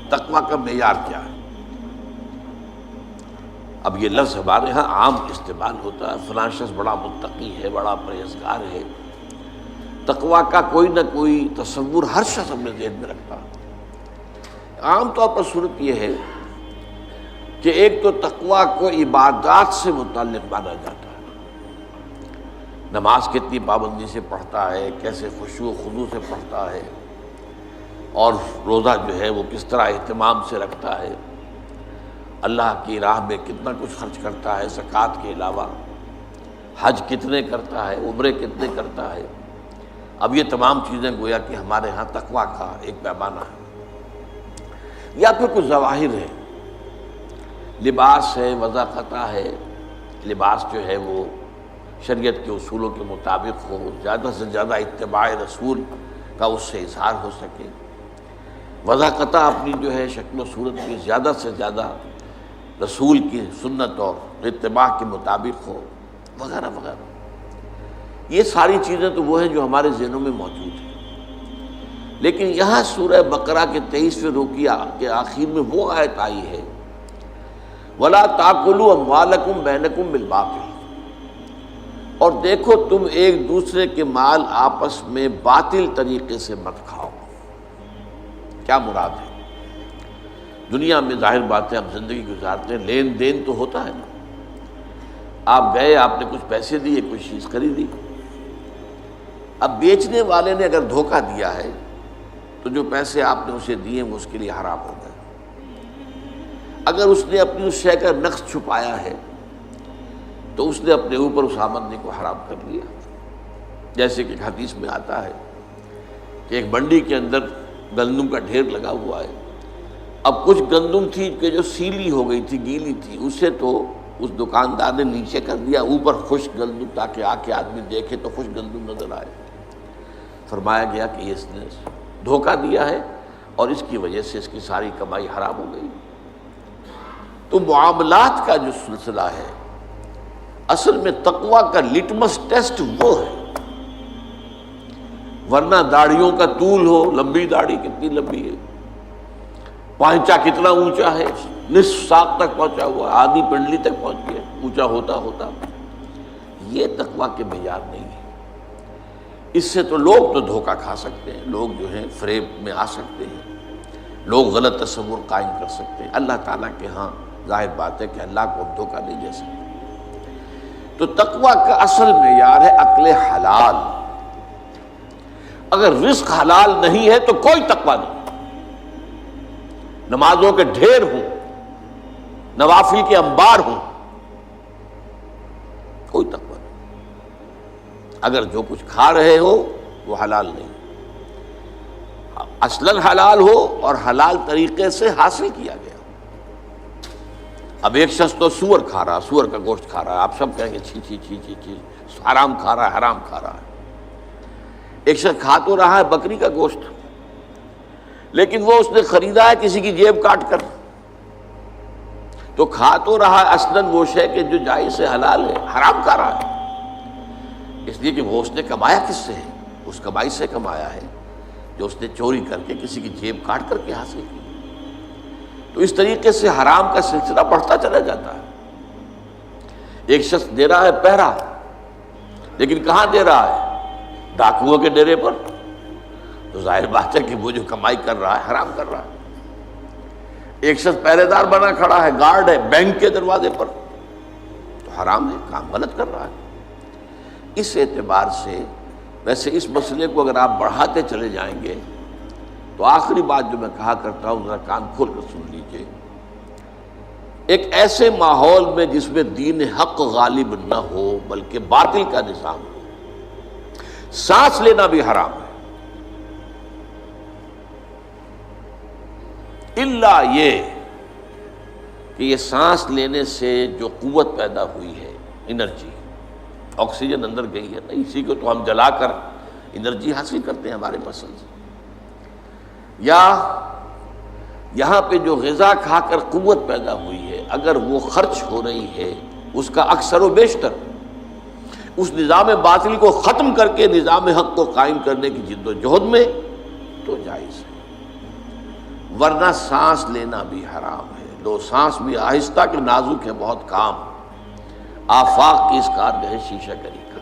تقویٰ کا معیار کیا ہے؟ اب یہ لفظ ہمارے ہاں عام استعمال ہوتا ہے، فلاں شخص بڑا متقی ہے، بڑا پرہیزگار ہے۔ تقویٰ کا کوئی نہ کوئی تصور ہر شخص اپنے ذہن میں رکھتا ہے۔ عام طور پر صورت یہ ہے کہ ایک تو تقویٰ کو عبادات سے متعلق مانا جاتا ہے، نماز کتنی پابندی سے پڑھتا ہے، کیسے خشوع و خضوع سے پڑھتا ہے، اور روزہ جو ہے وہ کس طرح اہتمام سے رکھتا ہے، اللہ کی راہ میں کتنا کچھ خرچ کرتا ہے زکوٰۃ کے علاوہ، حج کتنے کرتا ہے، عمرے کتنے کرتا ہے۔ اب یہ تمام چیزیں گویا کہ ہمارے ہاں تقویٰ کا ایک پیمانہ ہے۔ یا پھر کچھ ظواہر ہے، لباس ہے، وضاقتہ ہے، لباس جو ہے وہ شریعت کے اصولوں کے مطابق ہو، زیادہ سے زیادہ اتباع رسول کا اس سے اظہار ہو سکے، وضاقتہ اپنی جو ہے شکل و صورت میں زیادہ سے زیادہ رسول کی سنت اور اتباع کے مطابق ہو، وغیرہ وغیرہ۔ یہ ساری چیزیں تو وہ ہیں جو ہمارے ذہنوں میں موجود ہیں، لیکن یہاں سورہ بقرہ کے 23ویں رکوع کے آخر میں وہ آیت آئی ہے وَلَا تَأْكُلُوا أَمْوَالَكُمْ بَيْنَكُمْ بِالْبَاطِلِ، اور دیکھو تم ایک دوسرے کے مال آپس میں باطل طریقے سے مت کھاؤ۔ کیا مراد ہے؟ دنیا میں ظاہر بات ہے ہم زندگی گزارتے ہیں، لین دین تو ہوتا ہے نا، آپ گئے، آپ نے کچھ پیسے دیے، کوئی چیز خریدی، اب بیچنے والے نے اگر دھوکہ دیا ہے تو جو پیسے آپ نے اسے دیے وہ اس کے لیے حرام ہو گئے۔ اگر اس نے اپنی اس شے کا نقص چھپایا ہے تو اس نے اپنے اوپر اس آمدنی کو حرام کر لیا۔ جیسے کہ حدیث میں آتا ہے کہ ایک منڈی کے اندر گندم کا ڈھیر لگا ہوا ہے، اب کچھ گندم تھی کہ جو سیلی ہو گئی تھی، گیلی تھی، اسے تو اس دکاندار نے نیچے کر دیا، اوپر خشک گندم، تاکہ آ کے آدمی دیکھے تو خشک گندم نظر آئے۔ فرمایا گیا کہ یہ اس نے دھوکہ دیا ہے اور اس کی وجہ سے اس کی ساری کمائی حرام ہو گئی۔ تو معاملات کا جو سلسلہ ہے اصل میں تقویٰ کا لٹمس ٹیسٹ وہ ہے، ورنہ داڑھیوں کا طول ہو، لمبی داڑھی کتنی لمبی ہے، پانچا کتنا اونچا ہے، نصف ساق تک پہنچا ہوا، آدھی پنڈلی تک پہنچ گیا، اونچا ہوتا ہوتا، یہ تقویٰ کے معیار نہیں ہے۔ اس سے تو لوگ تو دھوکہ کھا سکتے ہیں، لوگ جو ہیں فریب میں آ سکتے ہیں، لوگ غلط تصور قائم کر سکتے ہیں۔ اللہ تعالیٰ کے ہاں ظاہر بات ہے کہ اللہ کو ہم دھوکہ نہیں دے سکتے۔ تو تقویٰ کا اصل معیار ہے عقل حلال۔ اگر رزق حلال نہیں ہے تو کوئی تقویٰ نہیں، نمازوں کے ڈھیر ہوں، نوافل کے انبار ہوں، کوئی تقویٰ نہیں۔ اگر جو کچھ کھا رہے ہو وہ حلال نہیں، اصلاً حلال ہو اور حلال طریقے سے حاصل کیا گیا۔ اب ایک شخص تو سور کھا رہا، سور کا گوشت کھا رہا ہے، آپ سب کہیں گے چھی چھی چھی چھی چھی، حرام کھا رہا ہے، حرام کھا رہا ہے۔ ایک شخص کھا تو رہا ہے بکری کا گوشت، لیکن وہ اس نے خریدا ہے کسی کی جیب کاٹ کر، تو کھا تو رہا ہے اصلاً وہ شے کہ جو جائز سے حلال ہے، حرام کھا رہا ہے، اس لیے کہ وہ اس نے کمایا کس سے ہے؟ اس کمائی سے کمایا ہے جو اس نے چوری کر کے کسی کی جیب کاٹ کر کے حاصل کی۔ تو اس طریقے سے حرام کا سلسلہ بڑھتا چلا جاتا ہے۔ ایک شخص دے رہا ہے پہرا، لیکن کہاں دے رہا ہے؟ ڈاکوؤں کے ڈیرے پر، تو ظاہر بات ہے کہ وہ جو کمائی کر رہا ہے حرام کر رہا ہے۔ ایک شخص پہرے دار بنا کھڑا ہے، گارڈ ہے بینک کے دروازے پر، تو حرام ہے، کام غلط کر رہا ہے۔ اس اعتبار سے ویسے اس مسئلے کو اگر آپ بڑھاتے چلے جائیں گے تو آخری بات جو میں کہا کرتا ہوں ذرا کان کھول کر سن لیجئے۔ ایک ایسے ماحول میں جس میں دین حق غالب نہ ہو بلکہ باطل کا نظام ہو، سانس لینا بھی حرام ہے، الا یہ کہ یہ سانس لینے سے جو قوت پیدا ہوئی ہے، انرجی، آکسیجن اندر گئی ہے نا، اسی کو تو ہم جلا کر انرجی حاصل کرتے ہیں ہمارے مسل سے، یا یہاں پہ جو غذا کھا کر قوت پیدا ہوئی ہے اگر وہ خرچ ہو رہی ہے اس کا اکثر و بیشتر اس نظام باطل کو ختم کر کے نظام حق کو قائم کرنے کی جد و جہد میں، تو جائز ہے۔ ورنہ سانس لینا بھی حرام ہے. لو سانس بھی آہستہ کہ نازک ہے بہت کام. آفاق کی اس کارگہ شیشہ گری کا.